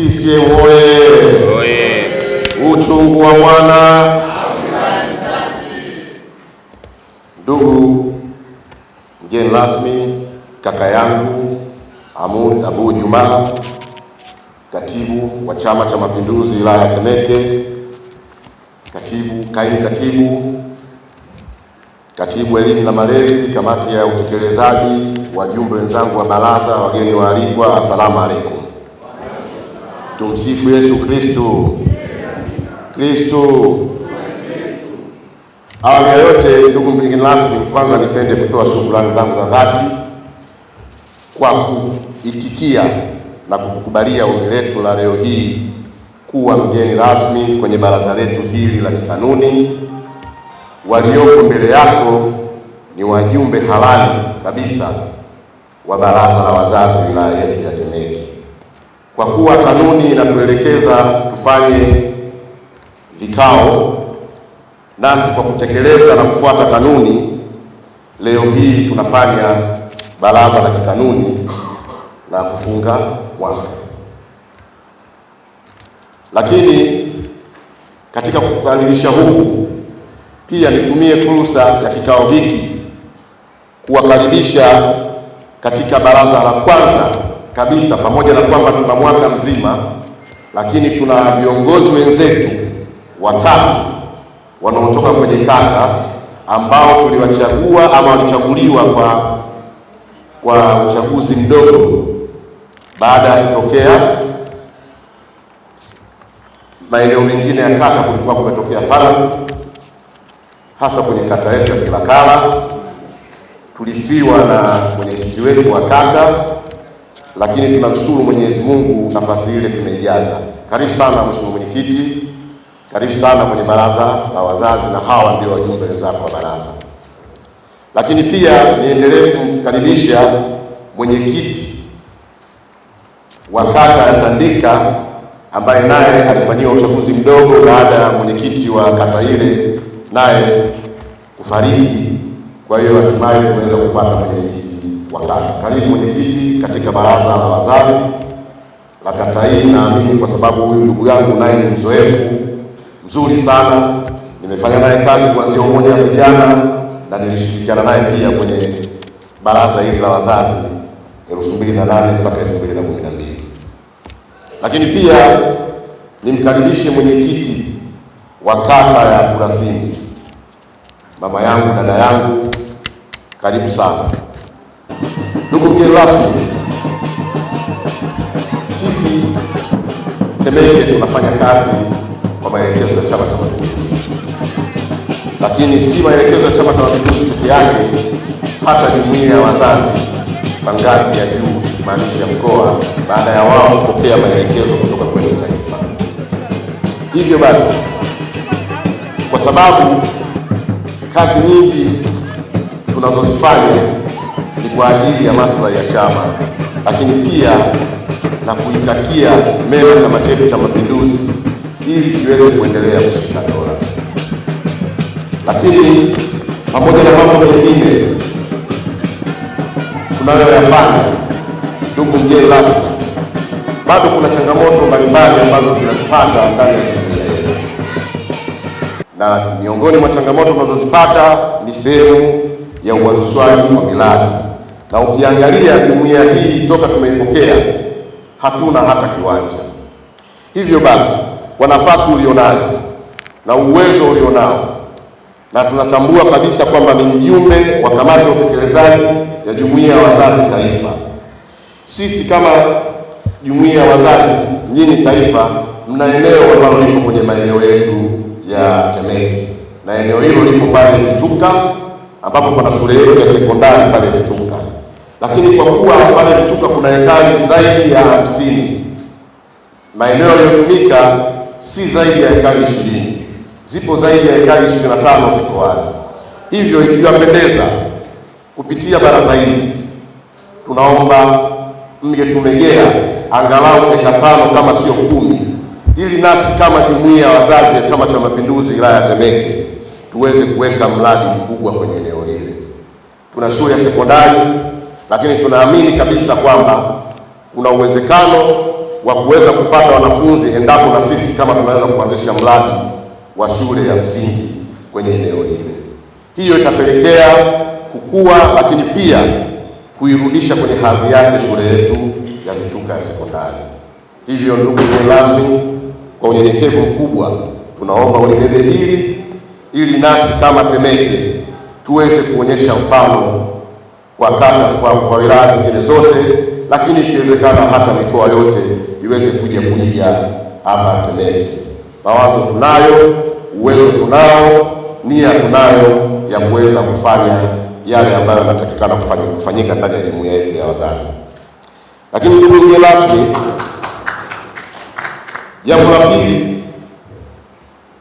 CCM oye! Uchungu wa mwana. Ndugu mgeni rasmi, kaka yangu Abu Juma, katibu wa Chama cha Mapinduzi wilaya ya Temeke, katibu elimu na malezi, kamati ya utekelezaji, wajumbe wenzangu wa baraza, wageni waalikwa, asalamu alaykum. Tumsifu Yesu Kristo. Awali ya yote, ndugu mgeni rasmi, kwanza nipende kutoa shukrani zangu za dhati kwa kuitikia na kukubalia ombi letu la leo hii kuwa mgeni rasmi kwenye baraza letu hili la kikanuni. Walioko mbele yako ni wajumbe halali kabisa wa baraza la wazazi wilaya yetu ya Temeke. Kwa kuwa kanuni inatuelekeza tufanye vikao, nasi kwa kutekeleza na kufuata kanuni, leo hii tunafanya baraza la kikanuni la kufunga mwaka. Lakini katika kukamilisha huku, pia nitumie fursa ya kikao hiki kuwakaribisha katika baraza la kwanza kabisa. Pamoja na kwamba tuna mwaka mzima, lakini tuna viongozi wenzetu watatu wanaotoka kwenye kata ambao tuliwachagua ama walichaguliwa kwa uchaguzi mdogo baada ya kutokea maeneo mengine ya kata kulikuwa kumetokea faradhi, hasa kwenye kata yetu ya Kilakala. Tulifiwa na mwenyekiti wetu wa kata, lakini tunamshukuru Mwenyezi Mungu, nafasi ile tumeijaza. Karibu sana mheshimiwa mwenyekiti, karibu sana kwenye baraza la wazazi, na hawa ndio wajumbe wenzako wa baraza. Lakini pia niendelee kumkaribisha mwenyekiti wa kata ya Tandika ambaye naye alifanyiwa uchaguzi mdogo baada ya mwenyekiti wa kata ile naye kufariki. Kwa hiyo hatimaye tunaweza kupata mwenyekiti wa kata. Karibu mwenyekiti katika baraza la wazazi la kata hii. Naamini kwa sababu huyu ndugu yangu naye ni mzoefu mzuri sana, nimefanya naye kazi kuanzia umoja wa vijana na nilishirikiana naye pia kwenye baraza hili la wazazi 2008 mpaka 2012. Lakini pia nimkaribishe mwenyekiti wa kata ya Kurasini, mama yangu, dada yangu, karibu sana. Ndugu mgeni rasmi, sisi Temeke tunafanya kazi kwa maelekezo ya Chama cha Mapinduzi, lakini si maelekezo ya Chama cha Mapinduzi peke yake, hata jumuiya ya wazazi kwa ngazi ya juu, maanisha mkoa, baada ya wao kupokea maelekezo kutoka kwenye taifa. Hivyo basi, kwa sababu kazi nyingi tunazozifanya ni kwa ajili ya maslahi ya chama, lakini pia na kuitakia mema chama chetu cha Mapinduzi ili kiweze kuendelea kushika dola. Lakini pamoja na mambo mengine tunayoyafanya, ndugu mgeni rasmi, bado kuna changamoto mbalimbali ambazo tunazipata ndani ya jumuiya yetu, na miongoni mwa changamoto tunazozipata ni sehemu ya uanzishwaji wa miradi. Na ukiangalia jumuiya hii toka tumeipokea hatuna hata kiwanja. Hivyo basi, kwa nafasi ulionayo na uwezo ulionao, na tunatambua kabisa kwamba ni mjumbe wa kamati ya utekelezaji ya jumuiya ya wazazi taifa, sisi kama jumuiya ya wazazi nyinyi taifa, mna eneo ambalo liko kwenye maeneo yetu ya Temeke, na eneo hilo liko pale Vituka, ambapo kuna shule yetu ya sekondari pale Vituka. Lakini kwa kuwa pale Vituka kuna ekari zaidi ya 50, maeneo yaliyotumika si zaidi ya ekari 20, zipo zaidi ya ekari 25 ziko wazi. Hivyo ikiwapendeza, kupitia baraza hili tunaomba mngetumegea angalau eka 5 kama sio 10, ili nasi kama jumuiya ya wazazi ya Chama cha Mapinduzi wilaya ya Temeke tuweze kuweka mradi mkubwa kwenye eneo hili. Tuna shule ya sekondari, lakini tunaamini kabisa kwamba kuna uwezekano wa kuweza kupata wanafunzi endapo na sisi kama tunaweza kuanzisha mradi wa shule ya msingi kwenye eneo lile. Hiyo itapelekea kukua, lakini pia kuirudisha kwenye hadhi yake shule yetu ya Vituka ya sekondari. Hivyo ndugu mgeni rasmi, kwa unyenyekevu mkubwa tunaomba ulieleze hili ili nasi kama Temeke tuweze kuonyesha mfano kwa kata, kwa wilaya zingine zote, lakini ikiwezekana hata mikoa yote iweze kuja kuiga hapa Temeke. Mawazo tunayo, uwezo tunao, nia tunayo ya kuweza kufanya yale ambayo yanatakikana kufanyika ndani ya jumuiya yetu ya wazazi. Lakini ndugu mgeni rasmi, jambo la pili,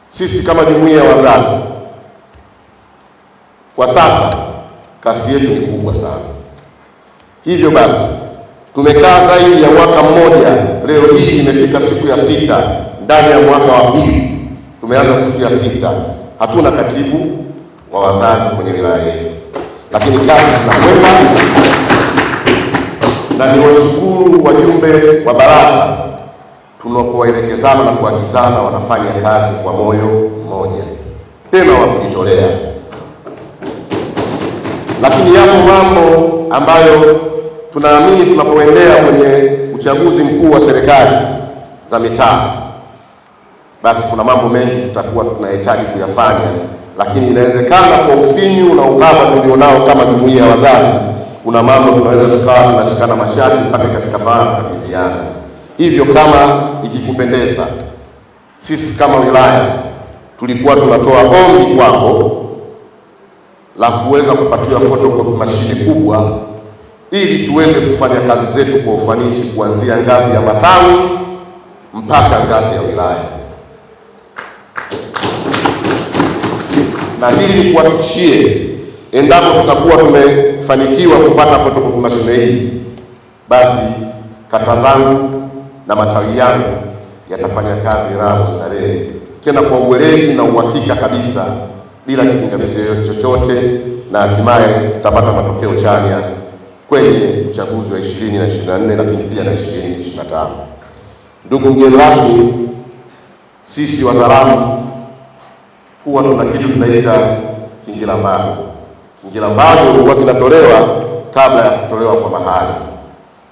sisi kama jumuiya ya wazazi kwa sasa kasi yetu ni kubwa sana. Hivyo basi tumekaa zaidi ya mwaka mmoja, leo hii imefika siku ya 6 ndani ya mwaka wa pili. Tumeanza siku ya 6, hatuna katibu wa wazazi kwenye wilaya yetu, lakini kazi zinakwenda, na niwashukuru wajumbe wa baraza tunapoelekezana na kuagizana, wanafanya kazi kwa moyo mmoja tena wa kujitolea. Lakini yapo mambo ambayo tunaamini tunapoendea kwenye uchaguzi mkuu wa serikali za mitaa, basi kuna mambo mengi tutakuwa tunahitaji kuyafanya, lakini inawezekana kwa ufinyu na uhaba tulionao kama jumuiya ya wazazi, kuna mambo tunaweza tukawa tunashikana mashati mpaka katika baadhi ya vijana. Hivyo kama ikikupendeza, sisi kama wilaya tulikuwa tunatoa ombi kwako la kuweza kupatiwa photocopy mashine kubwa ili tuweze kufanya kazi zetu kwa ufanisi kuanzia ngazi ya matawi mpaka ngazi ya wilaya. Na hili kuhakikishie, endapo tutakuwa tumefanikiwa kupata photocopy mashine hii, basi kata zangu na matawi yangu yatafanya kazi raha starehe, tena kwa uweledi na uhakika kabisa, bila kipingamizi chochote, na hatimaye tutapata matokeo chanya kwenye uchaguzi wa 2024 lakini pia na 2025. Ndugu mgeni rasmi, sisi wazalamu huwa tuna kitu tunaita kingilambago. Kingilambago huwa kinatolewa kabla ya kutolewa kwa mahali.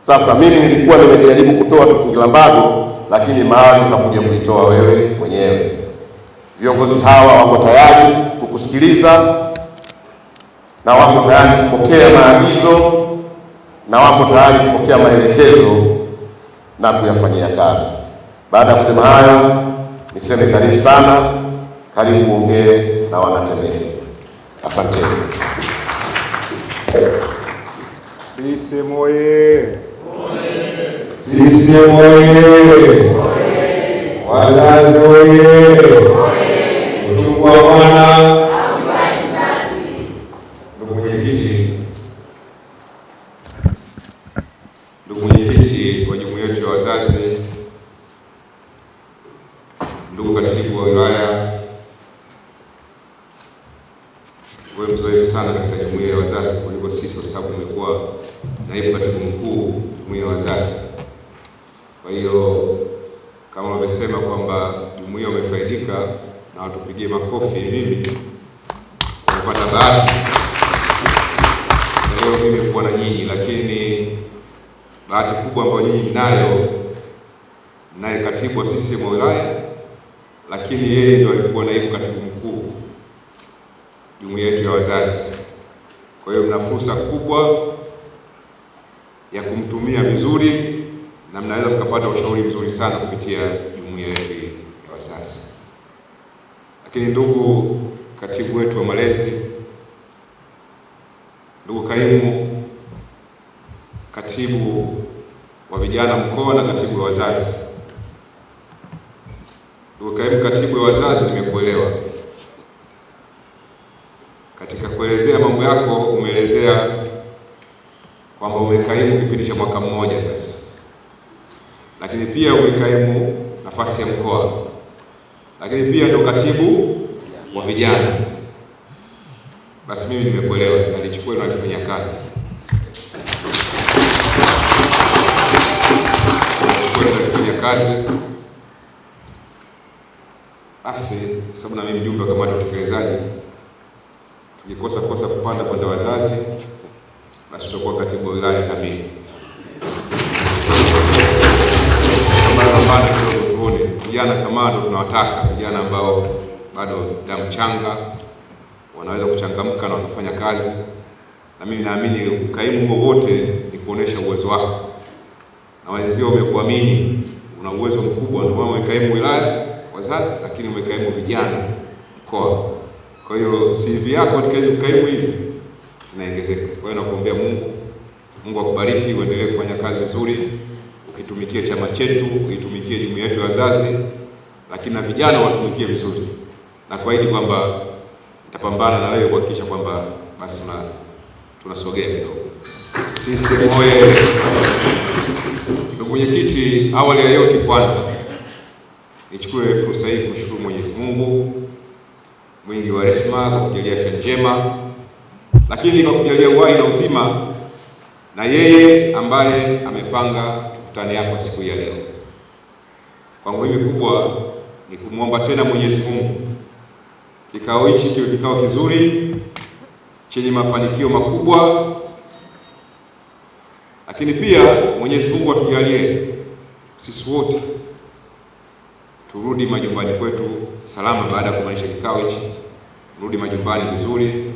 Sasa mimi nilikuwa nimejaribu kutoa kingilambago, lakini mahali unakuja kuitoa wewe mwenyewe. Viongozi hawa wako tayari kukusikiliza na wako tayari kupokea maagizo na wako tayari kupokea maelekezo na kuyafanyia kazi. Baada ya kusema haya, niseme karibu sana, karibu ongee na wanatemeke. Asante. CCM oye! CCM oye! Wazazi oye! Uchungu wa mwana. Ndugu mwenyekiti wa jumuiya yetu ya wazazi, ndugu katibu wa wilaya, wewe mzoefu sana katika jumuiya ya wazazi kuliko sisi, kwa sababu nimekuwa naibu katibu mkuu jumuiya ya wazazi. Kwa hiyo kama wamesema kwamba jumuiya umefaidika na watupigie makofi, mimi nimepata bahati leo mimi kuwa na nyinyi, lakini bahati kubwa ambayo nyinyi mnaye katibu wa CCM wa wilaya, lakini yeye ndio alikuwa naibu katibu mkuu jumuiya yetu ya wazazi. Kwa hiyo mna fursa kubwa ya kumtumia vizuri na mnaweza mkapata ushauri mzuri sana kupitia jumuiya yetu ya wazazi. Lakini ndugu katibu wetu wa malezi, ndugu kaimu katibu wa vijana mkoa na katibu wa wazazi, ndugu kaimu katibu wa wazazi, nimekuelewa katika kuelezea mambo yako. Umeelezea kwamba umekaimu kipindi cha mwaka mmoja sasa, lakini pia umekaimu nafasi ya mkoa, lakini pia ndio katibu wa vijana. Basi mimi nimekuelewa, nalichukua na nalifanyia kazi. kazi. Basi sababu na mimi mjumbe wa kamati ya utekelezaji, tukikosa kupanda kwenda wazazi, basi tutakuwa katibu wa wilaya kamili. Tuone vijana kamando, tunawataka vijana ambao bado damu changa wanaweza kuchangamka na wakafanya kazi, na mimi naamini ukaimu huo wote ni kuonesha uwezo wako, na wenzio wamekuamini una uwezo mkubwa, ndio maana umekaimu wilaya wazazi, lakini umekaimu vijana mkoa. Kwa hiyo CV yako katika hizo kaimu hizi inaongezeka. Kwa hiyo nakuombea Mungu akubariki, uendelee kufanya kazi nzuri, ukitumikie chama chetu, ukitumikie jumuiya yetu ya wazazi, lakini na vijana watumikie vizuri, na kuahidi kwamba nitapambana na wewe kuhakikisha kwamba basi tunasogea kidogo. Sisi moye. Ndugu mwenyekiti, awali ya yote kwanza nichukue fursa hii kumshukuru Mwenyezi Mungu mwingi wa rehema kwa kujalia afya njema, lakini kwa kujalia uhai na uzima, na yeye ambaye amepanga tukutane hapa siku ya leo. Kwangu mimi kubwa ni kumwomba tena Mwenyezi Mungu kikao hichi kiwe kikao kizuri chenye mafanikio makubwa, lakini pia Mwenyezi Mungu atujalie sisi wote turudi majumbani kwetu salama baada ya kumaliza kikao hichi. Rudi majumbani vizuri,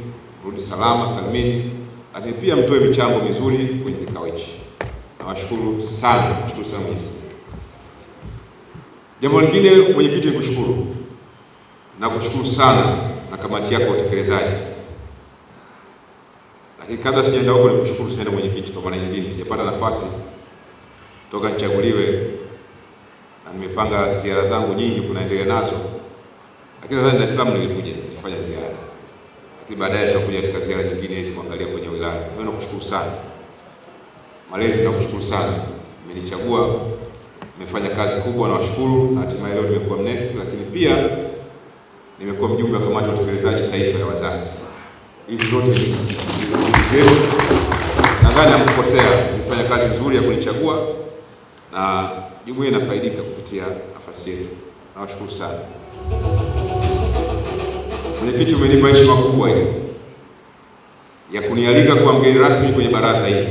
rudi salama salimini, lakini pia mtoe michango mizuri kwenye kikao hichi. Nawashukuru sana, nashukuru sana Mwenyezi Mungu. Jambo lingine mwenyekiti, nikushukuru na kushukuru sana na kamati yako ya utekelezaji. Lakini kabla sijaenda huko, nikushukuru sana mwenyekiti kwa mara nyingine. Sijapata nafasi toka nichaguliwe, na nimepanga ziara zangu nyingi kunaendelea nazo, lakini nadhani Dar es Salaam nilikuja nifanya ziara, lakini baadaye tutakuja katika ziara nyingine hizi kuangalia kwenye wilaya. Kwa hiyo nakushukuru sana malezi, nakushukuru sana, mmenichagua, nimefanya kazi kubwa, na washukuru, na hatimaye leo nimekuwa mneki, lakini pia nimekuwa mjumbe wa kamati ya utekelezaji taifa ya wazazi. Hizi zote ni nadhani hamkukosea, nimefanya kazi nzuri ya kunichagua na jumuiya inafaidika kupitia nafasi yetu. Nawashukuru sana. Mwenyekiti, umenipa heshima kubwa ile ya kunialika kwa mgeni rasmi kwenye baraza hili,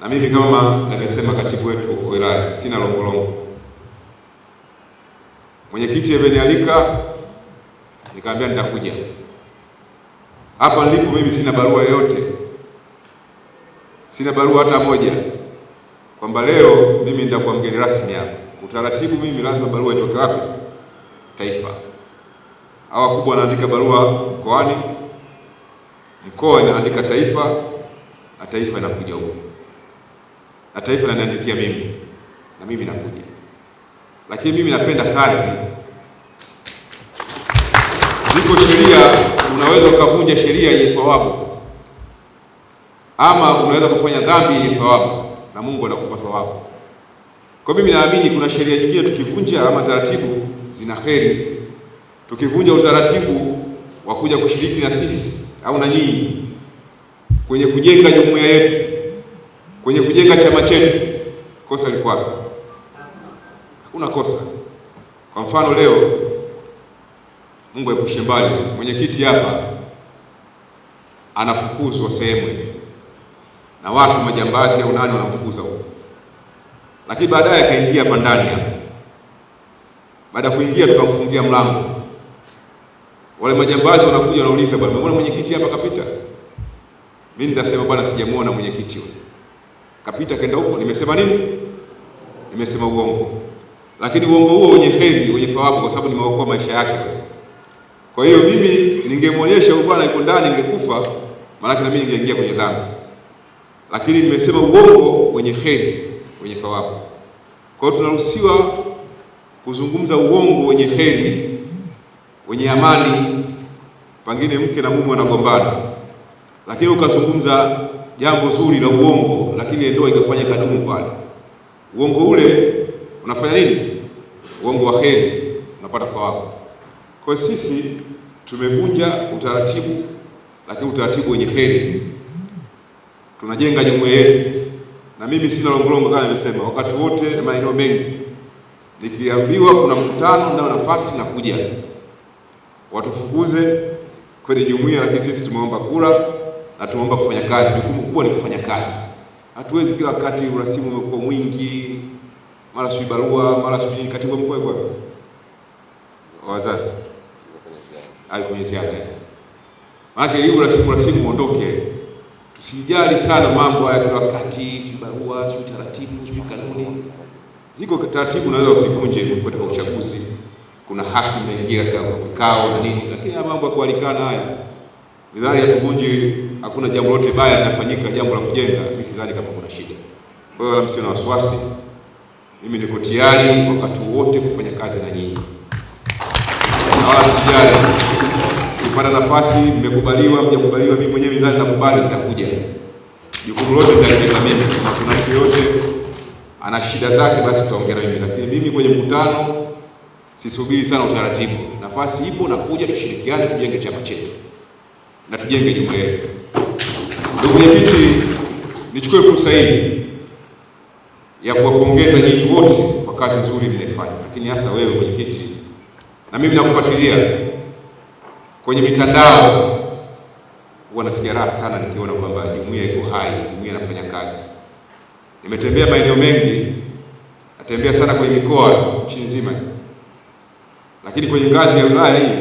na mimi kama nimesema katibu wetu wa wilaya sina longolongo. Mwenyekiti amenialika, nikamwambia nitakuja. Hapa nilipo mimi sina barua yoyote, sina barua hata moja kwamba leo mimi nitakuwa mgeni rasmi hapa. Utaratibu mimi lazima barua itoke wapi? Taifa. Hawa wakubwa wanaandika barua mkoani, mkoa inaandika taifa, na taifa inakuja huko, na taifa inaniandikia mimi, na mimi nakuja. Lakini mimi napenda kazi. Ziko sheria, unaweza ukavunja sheria yenye thawabu, ama unaweza kufanya dhambi yenye thawabu, na Mungu anakupa thawabu. Kwa mimi naamini kuna sheria nyingine tukivunja ama taratibu zina kheri. Tukivunja utaratibu wa kuja kushiriki na sisi au na nyinyi kwenye kujenga jumuiya yetu, kwenye kujenga chama chetu, kosa liko wapi? Hakuna kosa. Kwa mfano leo, Mungu epushe mbali, mwenyekiti hapa anafukuzwa sehemu hivi na watu majambazi au nani wanamfukuza huko, lakini baadaye akaingia hapa ndani hapa. Baada ya kuingia tukamfungia mlango, wale majambazi wanakuja wanauliza, bwana mbona mwenyekiti hapa kapita? Mimi nitasema bwana sijamuona mwenyekiti huyo kapita, kaenda huko. Nimesema nini? Nimesema uongo, lakini uongo huo wenye heri, wenye thawabu, kwa sababu nimeokoa maisha yake. Kwa hiyo mimi ningemuonyesha huyo bwana yuko ndani ingekufa, maana na mimi ningeingia kwenye dhambi, lakini nimesema uongo wenye heri, wenye thawabu. Kwa hiyo tunaruhusiwa kuzungumza uongo wenye heri, wenye amani. Pengine mke na mume wanagombana, lakini ukazungumza jambo zuri la uongo, lakini ndoa ikafanya kadumu pale. Uongo ule unafanya nini? Uongo wa heri, unapata thawabu. Kwa hiyo sisi tumevunja utaratibu, lakini utaratibu wenye heri. Tunajenga jumuiya yetu, na mimi sina longolongo kama nimesema, wakati wote na maeneo mengi nikiambiwa kuna mkutano na nafasi na kuja, watufukuze kwenye jumuiya, lakini sisi tumeomba kura na tumeomba kufanya kazi. Jukumu kubwa ni kufanya kazi. Hatuwezi kila wakati urasimu umekuwa mwingi, mara sio barua, mara sio katibu mkuu kwa wazazi ai kwenye ziada. Maana hii urasimu uondoke. Tusijali sana mambo haya kila wakati, si barua, si taratibu, si kanuni. Ziko taratibu unaweza usivunje katika uchaguzi. Kuna haki inaingia katika vikao na nini, lakini mambo ya kualikana haya midhari ya kuvunji, hakuna jambo lote baya linafanyika, jambo la kujenga, mimi sidhani kama kuna shida. Kwa hiyo msio na wasiwasi, mimi niko tayari wakati wote kufanya kazi na nyinyi. Na wala sijali kupata nafasi, mmekubaliwa, mjakubaliwa, mimi mwenyewe midhari nakubali, nitakuja. Jukumu lote nitaeleza mimi. Kama kuna mtu yote ana shida zake, basi tutaongea na mimi, lakini mimi kwenye mkutano sisubiri sana utaratibu. Nafasi ipo, nakuja, tushirikiane, tujenge chama chetu na tujenge jumuiya yetu. Ndugu mwenyekiti, nichukue fursa hii ya kuwapongeza nyinyi wote kwa kazi nzuri mnaifanya, lakini hasa wewe mwenyekiti, na mimi nakufuatilia kwenye mitandao, huwa nasikia raha sana nikiona kwamba jumuiya iko hai, jumuiya inafanya kazi. Nimetembea maeneo mengi, natembea sana kwenye mikoa nchi nzima, lakini kwenye ngazi ya wilaya hii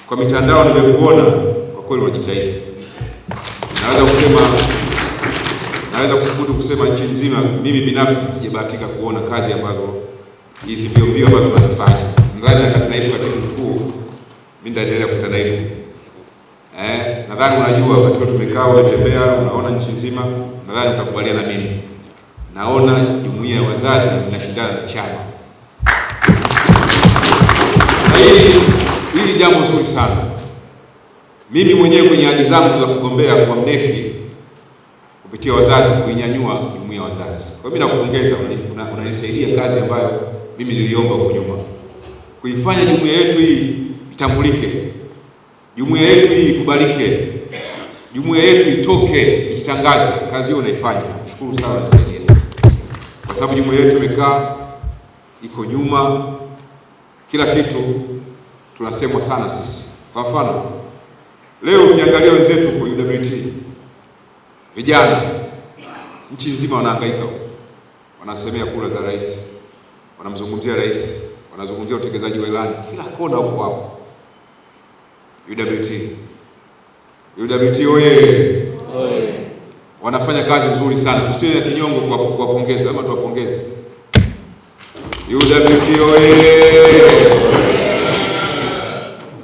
kwa mitandao nimekuona kwa kweli unajitahidi. Naweza kusubutu kusema nchi nzima, mimi binafsi sijabahatika kuona kazi ambazo hizi mbio ambazo tunazifanya. Nadhani na naibu katibu mkuu, mimi nitaendelea kukutana hivi. Nadhani unajua wakati tumekaa umetembea, unaona nchi nzima, nadhani utakubaliana na mimi. Naona jumuiya ya wazazi inashindana na chama. Na hili jambo zuri sana. Mimi mwenyewe kwenye ahadi zangu za kugombea kwa mneki kupitia wazazi, kuinyanyua jumuiya ya wazazi. Kwa hiyo mimi nakupongeza, unanisaidia kazi ambayo mimi niliomba huko nyuma. Kuifanya jumuiya yetu hii itambulike. Jumuiya yetu hii ikubalike. Jumuiya yetu itoke, ijitangaze. Kazi hiyo unaifanya. Nashukuru sana nisaidia. Kwa sababu jumuiya yetu imekaa iko nyuma, kila kitu tunasemwa sana sisi. Kwa mfano, leo ukiangalia wenzetu kwa UWT, vijana nchi nzima wanahangaika, wanasemea kura za rais, wanamzungumzia rais, wanazungumzia utekelezaji wa ilani, kila kona huko hapo. UWT oye! Wanafanya kazi nzuri sana. Tusiwe na kinyongo kwa kuwapongeza, ama tuwapongeze. UWT oye!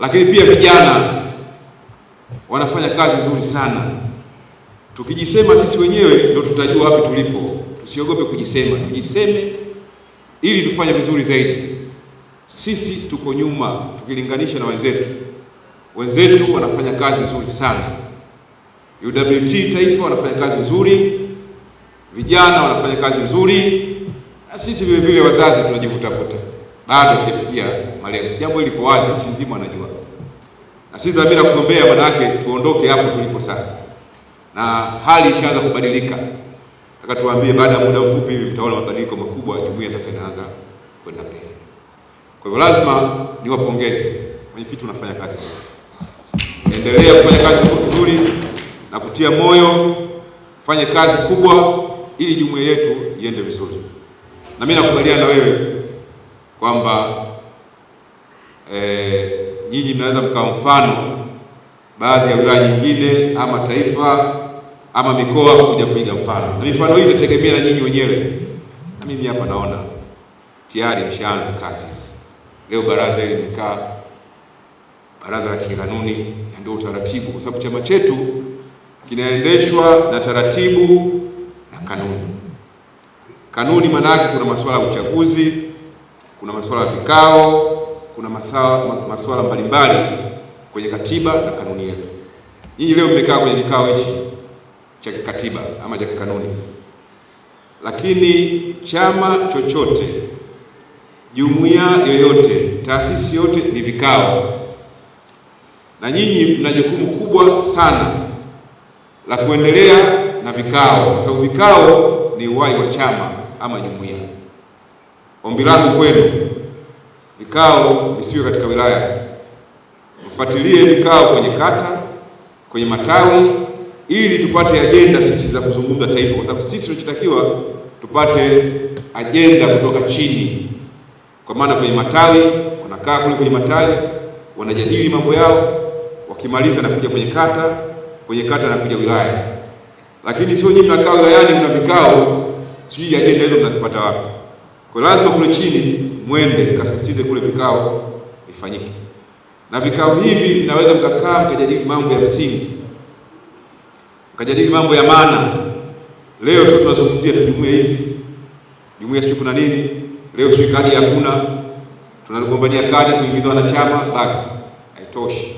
Lakini pia vijana wanafanya kazi nzuri sana. Tukijisema sisi wenyewe ndio tutajua wapi tulipo. Tusiogope kujisema, tujiseme ili tufanye vizuri zaidi. Sisi tuko nyuma tukilinganisha na wenzetu. Wenzetu wanafanya kazi nzuri sana. UWT taifa wanafanya kazi nzuri, vijana wanafanya kazi nzuri, na sisi vile vile wazazi tunajivutavuta. Bado hatujafikia malengo. Jambo hili liko wazi, nchi nzima wanajua. Na sisi dhamira kugombea maana yake tuondoke hapo tulipo sasa. Na hali ishaanza kubadilika. Nataka tuambie baada ya muda mfupi hivi mtaona mabadiliko makubwa, jumuiya sasa inaanza kwenda mbele. Kwa hivyo lazima niwapongeze. Mwenyekiti unafanya kazi nzuri. Endelea kufanya kazi nzuri na kutia moyo, fanye kazi kubwa ili jumuiya yetu iende vizuri. Na mimi nakubaliana na wewe kwamba nyinyi mnaweza mkawa mfano baadhi ya wilaya nyingine ama taifa ama mikoa kuja kuiga mfano. Na mifano hii itategemea na nyinyi wenyewe. Na mimi hapa naona tayari mshaanza kazi. Leo baraza hili limekaa, baraza la kikanuni, ndio utaratibu, kwa sababu chama chetu kinaendeshwa na taratibu na kanuni. Kanuni maana yake kuna masuala ya uchaguzi, kuna masuala ya vikao, kuna masuala mbalimbali kwenye katiba na kanuni yetu. Nyinyi leo mmekaa kwenye kikao hichi cha kikatiba ama cha kanuni. Lakini chama chochote, jumuiya yoyote, taasisi yote ni vikao. Na nyinyi mna jukumu kubwa sana la kuendelea na vikao, kwa sababu vikao ni uhai wa chama ama jumuiya. Ombi langu kwenu, vikao visiwe katika wilaya, mfuatilie vikao kwenye kata, kwenye matawi, ili tupate ajenda sisi za kuzungumza taifa, kwa sababu sisi tunachotakiwa tupate ajenda kutoka chini. Kwa maana kwenye matawi wanakaa kule kwenye matawi wanajadili mambo yao, wakimaliza na kuja kwenye kata na kuja wilaya. Lakini sio nyinyi mnakaa wilayani mna vikao, sijui ajenda hizo mnazipata wapi? Kwa lazima kule chini mwende kasisitize kule vikao vifanyike. Na vikao hivi vinaweza mkakaa mkajadili mambo ya msingi, mkajadili mambo ya maana. Leo sisi tunazungumzia jumuiya hizi, jumuiya sio kuna nini, leo sio kadi hakuna, tunalogombania kadi kuingiza wanachama, basi haitoshi.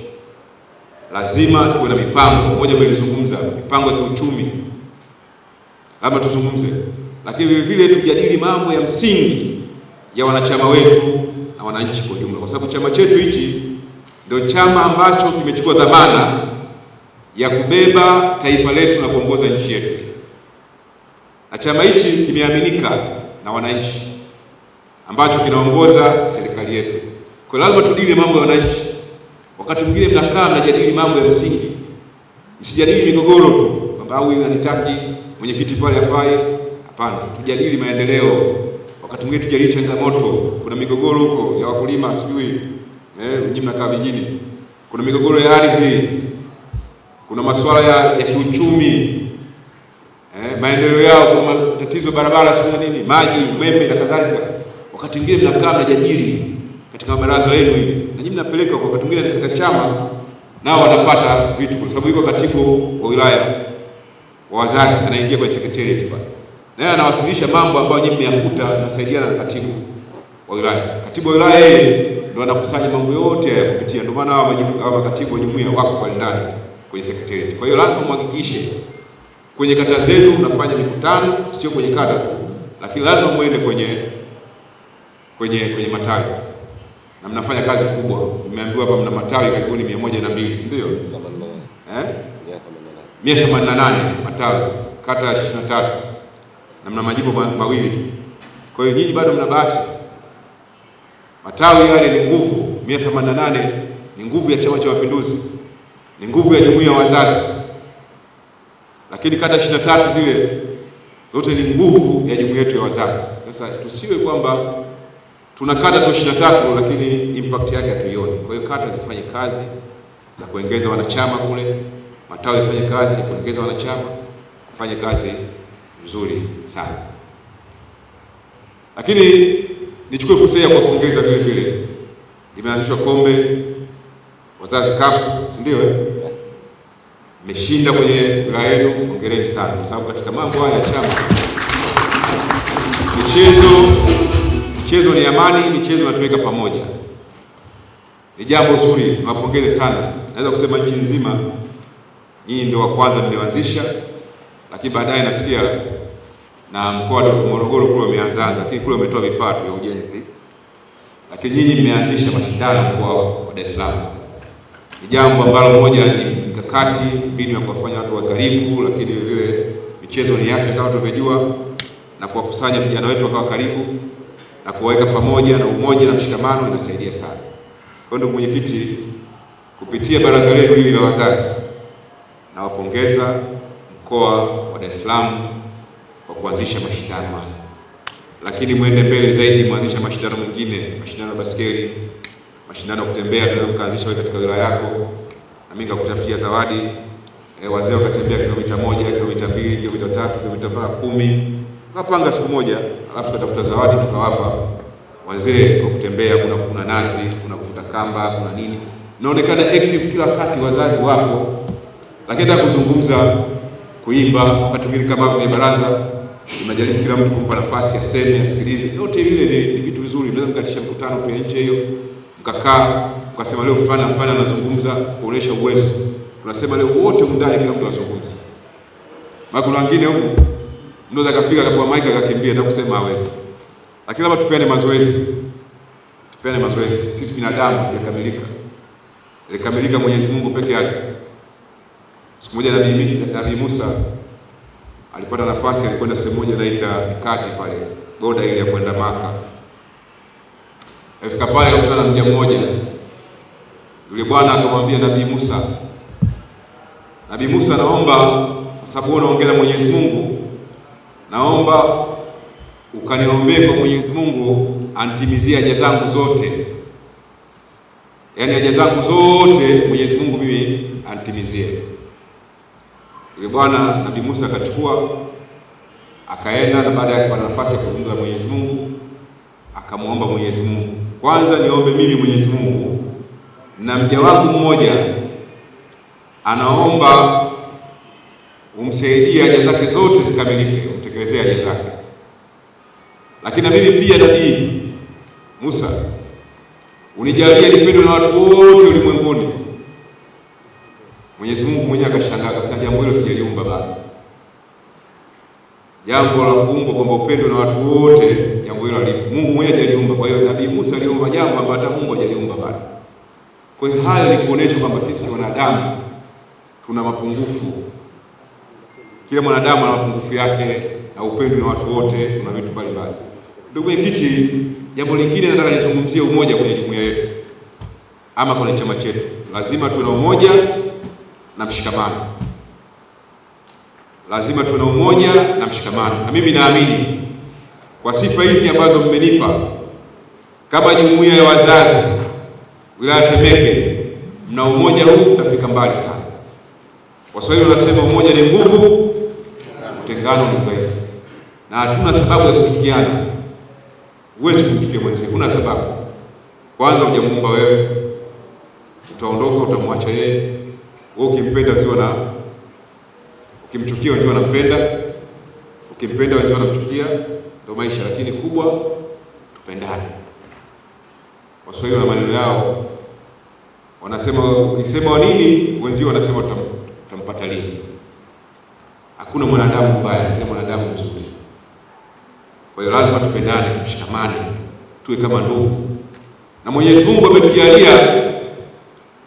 Lazima tuwe na mipango. Mmoja mlizungumza mipango ya kiuchumi, labda tuzungumze, lakini vile vile tujadili mambo ya msingi ya wanachama wetu na wananchi kwa ujumla, kwa sababu chama chetu hichi ndio chama ambacho kimechukua dhamana ya kubeba taifa letu na kuongoza nchi yetu, na chama hichi kimeaminika na wananchi ambacho kinaongoza serikali yetu. Kwa lazima tudili mambo ya wananchi. Wakati mwingine mnakaa mnajadili mambo ya msingi, msijadili migogoro tu kwamba huyu anitaki, mwenyekiti pale afai. Hapana, tujadili maendeleo. Wakati mwingine tujadili changamoto. Kuna migogoro huko ya wakulima, sijui nyinyi mnakaa vijijini, kuna migogoro ya ardhi, kuna masuala ya kiuchumi, maendeleo yao, kuna matatizo barabara, sio nini, maji, umeme na kadhalika. Wakati mwingine mnakaa mnajadili katika baraza yenu hili, na nyinyi mnapeleka kwa wakati mwingine katika chama, nao wanapata vitu, kwa sababu yuko katibu wa wilaya wa wazazi anaingia kwenye secretariat pale, naye anawasilisha mambo ambayo nyinyi mmeyakuta, nasaidiana na katibu wa wilaya. Katibu wa wilaya yeye ndio anakusanya mambo yote ya kupitia, ndio maana hawa makatibu wa jumuiya wako pale ndani kwenye secretariat. Kwa hiyo lazima muhakikishe kwenye kata zenu mnafanya mikutano, sio kwenye kata tu, lakini lazima muende kwenye matawi na mnafanya kazi kubwa. Nimeambiwa hapa mna matawi karibuni 102, si ndio? 188 matawi, kata 23 na mna majimbo mawili. Kwa hiyo nyinyi bado mna bahati. Matawi yale ni nguvu. 188 ni nguvu ya Chama cha Mapinduzi, ni nguvu ya jumuiya ya wazazi. Lakini kata 23 zile zote ni nguvu ya jumuiya yetu ya wazazi. Sasa tusiwe kwamba tuna kata tu 23 lakini impact yake hatuioni. Kwa hiyo kata zifanye kazi za kuongeza wanachama kule, matawi yafanye kazi za kuongeza wanachama, kufanye kazi nzuri sana. Lakini nichukue fursa ya kuwapongeza vile vile. Imeanzishwa kombe wazazi cup, ndio mmeshinda kwenye wilaya yenu, hongereni sana, kwa sababu katika mambo haya ya chama michezo ni amani, michezo inatuweka pamoja. Ni jambo zuri, nawapongeze sana. Naweza kusema nchi nzima nyinyi ndio wa kwanza mmeanzisha, lakini baadaye nasikia na mkoa wa Morogoro kule umeanza, lakini kule umetoa vifaa vya ujenzi, lakini nyinyi mmeanzisha mashindano mkoa wa Dar es Salaam. Ni jambo ambalo moja ni mikakati, mbinu ya kuwafanya watu wa karibu, lakini vile michezo ni afya kama tunavyojua, na kuwakusanya vijana wetu wakawa karibu na kuwaweka pamoja, na umoja na mshikamano inasaidia sana. Kwa ndugu mwenyekiti, kupitia baraza lenu hili la wazazi, nawapongeza mkoa wa Dar es Salaam kwa kuanzisha mashindano haya, lakini mwende mbele zaidi, mwanzisha mashindano mengine, mashindano ya baskeli, mashindano ya kutembea, tunaweza kuanzisha wewe katika wilaya yako, na mimi nikakutafutia zawadi. Wazee wakatembea kilomita 1, kilomita 2, kilomita 3, kilomita 10. Tunapanga siku moja, alafu tutafuta zawadi tukawapa wazee kwa kutembea. Kuna nazi, kuna kuvuta kamba, kuna nini. Inaonekana active kila wakati, wazazi wako, lakini hata kuzungumza, kuimba, wakati mwingine kama kwenye baraza tunajaribu kila mtu kumpa nafasi aseme, asikilize. Yote vile ni vitu vizuri. Mnaweza mkatisha mkutano kwenye nje hiyo, mkakaa mkasema leo mfano anazungumza, kuonesha uwezo. Tunasema leo wote mndani kila mtu azungumze. Maana kuna wengine huko ndio zakafika kwa maika akakimbia na kusema hawezi. Lakini labda tupeane mazoezi. Tupeane mazoezi. Sisi binadamu tumekamilika Mwenyezi Mungu peke yake. Siku moja Nabii Musa alipata nafasi, alikwenda sehemu moja inaita Mikati pale, boda ile ya kwenda Maka. Alifika pale akakutana na mja mmoja. Yule bwana akamwambia Nabii Musa, Nabii Musa, naomba kwa sababu unaongea na Mwenyezi Mungu, naomba ukaniombee kwa Mwenyezi Mungu antimizie haja zangu zote. Yaani haja zangu zote Mwenyezi Mungu mimi antimizie. Yule bwana Nabii Musa akachukua akaenda, na baada ya kupata nafasi ya kuzungumza na Mwenyezi Mungu akamwomba Mwenyezi Mungu, kwanza niombe mimi Mwenyezi Mungu, na mja wangu mmoja anaomba umsaidie haja zake zote zikamilike, umtekelezee haja zake. Lakini na mimi pia Nabii Musa unijalie nipendwe na watu wote ulimwenguni. Mwenyezi Mungu mwenyewe akashangaa, akasema jambo hilo sijaliumba bado. Jambo la kuumbwa kwamba upendo na watu wote, jambo hilo alipo Mungu mwenyewe hajaliumba. Kwa hiyo Nabii Musa aliomba jambo ambalo hata Mungu hajaliumba bado. Kwa hiyo haya ni kuonesha kwamba sisi wanadamu tuna mapungufu. Kila mwanadamu ana mapungufu yake, na upendo na watu wote tuna vitu mbalimbali. Ndugu mwenyekiti, jambo lingine nataka nizungumzie umoja kwenye jumuiya yetu ama kwenye chama chetu. Lazima tuwe na umoja na mshikamano. Lazima tuwe na umoja na mshikamano. Na mimi naamini kwa sifa hizi ambazo mmenipa kama jumuiya ya wazazi wilaya Temeke, mna umoja huu, utafika mbali sana. Waswahili wanasema umoja ni nguvu, utengano ni udhaifu. Na hatuna sababu ya kuchukiana. Huwezi kumchukia mwenzako, huna sababu. Kwanza hujamuumba wewe, utaondoka, utamwacha yeye. Wewe ukimpenda wenzio na ukimchukia wenzio wanampenda, ukimpenda wenzio wanamchukia, ndio maisha. Lakini kubwa tupendane. Waswahili na maneno yao wanasema ukisema nini wenzio wanasema utampata lini. Hakuna mwanadamu mbaya, kila mwanadamu mzuri. Kwa hiyo lazima tupendane, tushikamane, tuwe kama ndugu. Na Mwenyezi Mungu ametujalia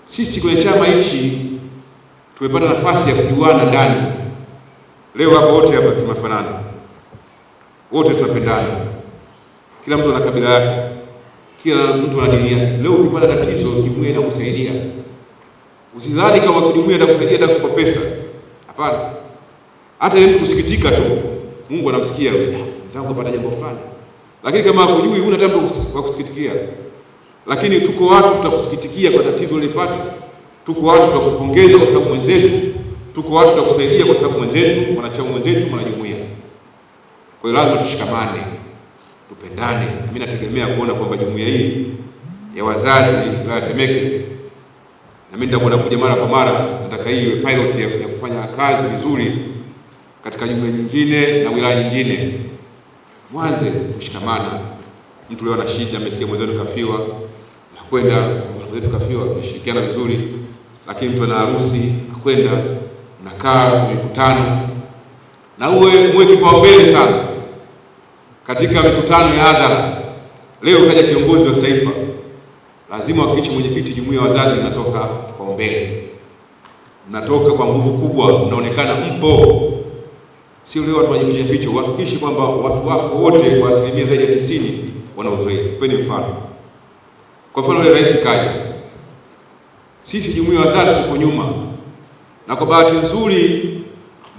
sisi kwenye chama hichi tumepata nafasi ya kujuana ndani. Leo hapa wote hapa tumefanana. Wote tunapendana. Kila mtu ana kabila yake. Kila mtu ana dini yake. Leo ukipata tatizo, jumuiya inakusaidia. Usidhani kama jumuiya itakusaidia hata kwa pesa. Hapana. Hata yeye kusikitika tu, Mungu anamsikia wewe. Mzangu kupata jambo fulani. Lakini kama hujui, huna jambo kwa kusikitikia. Lakini tuko watu tutakusikitikia kwa tatizo ulipata. Tuko watu tutakupongeza kwa sababu mwenzetu. Tuko watu tutakusaidia kwa sababu mwenzetu, mwanachama mwenzetu, mwanajumuiya. Kwa hiyo lazima tushikamane, tupendane. Mimi nategemea kuona kwamba jumuiya hii ya wazazi wa Temeke, na mimi nitakwenda kuja mara kwa mara, nataka hii pilot ya kufanya kazi vizuri katika jumuiya nyingine na wilaya nyingine. Mwanze kushikamana. Mtu leo ana shida, amesikia mwenzetu kafiwa, na kwenda mwenzetu kafiwa, kushirikiana vizuri. Lakini mtu ana harusi, kwenda mnakaa mikutano, na uwe kipaumbele sana katika mikutano ya hadhara. Leo kaja kiongozi wa taifa, lazima hakikishe mwenyekiti jumuiya ya wazazi inatoka kipaumbele. Mnatoka kwa nguvu kubwa, mnaonekana mpo. Sio leo watu wajificha ficha, uhakikishe kwamba watu wako wote kwa asilimia zaidi ya 90 wanahudhuria. Peni mfano. Kwa mfano leo rais kaja. Sisi jumuiya ya wazazi tuko nyuma. Na kwa bahati nzuri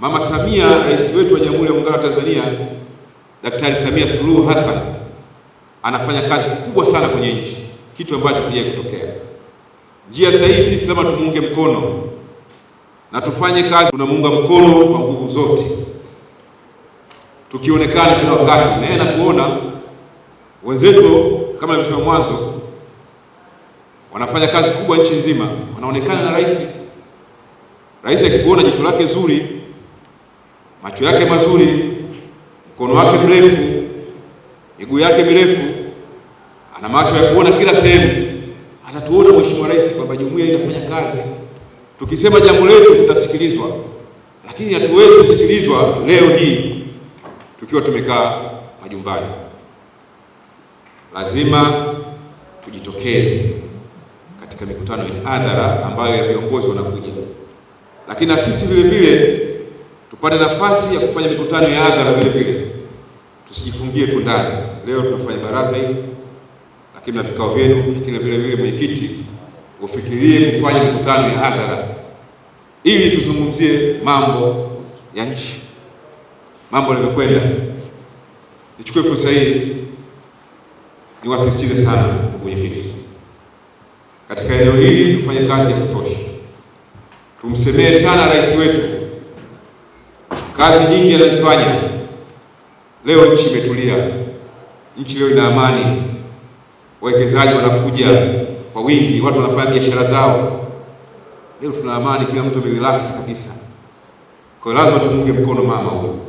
Mama Samia, rais wetu wa Jamhuri ya Muungano wa Tanzania, Daktari Samia Suluhu Hassan, anafanya kazi kubwa sana kwenye nchi, kitu ambacho hakijawahi kutokea. Njia sahihi sisi sema tumuunge mkono na tufanye kazi, tunamuunga mkono kwa nguvu zote. Tukionekana kila wakati na yeye anatuona, wenzetu kama nilivyosema mwanzo wanafanya kazi kubwa nchi nzima, wanaonekana na rais. Rais akikuona jicho lake zuri, macho yake mazuri, mkono wake mrefu, miguu yake mirefu, ana macho ya kuona kila sehemu, atatuona Mheshimiwa Rais kwamba jumuiya inafanya kazi. Tukisema jambo letu tutasikilizwa, lakini hatuwezi kusikilizwa leo hii tukiwa tumekaa majumbani. Lazima tujitokeze katika mikutano ya hadhara ambayo ya viongozi wanakuja. Lakini na sisi vile vile tupate nafasi ya kufanya mikutano ya hadhara vile vile, tusijifungie tu ndani. Leo tunafanya baraza hili, lakini na vikao vyenu, lakini vile vile mwenyekiti ufikirie kufanya mikutano ya hadhara ili tuzungumzie mambo ya nchi, mambo yanayokwenda. Nichukue fursa hii niwasisitize sana mwenyekiti, katika eneo hili tufanye kazi ya kutosha, tumsemee sana rais wetu. Kazi nyingi anazifanya. Leo nchi imetulia, nchi leo ina amani, wawekezaji wanakuja kwa wingi, watu wanafanya biashara zao. Leo tuna amani, kila mtu amerelax kabisa. Kwa hiyo lazima tumunge mkono mama huyu.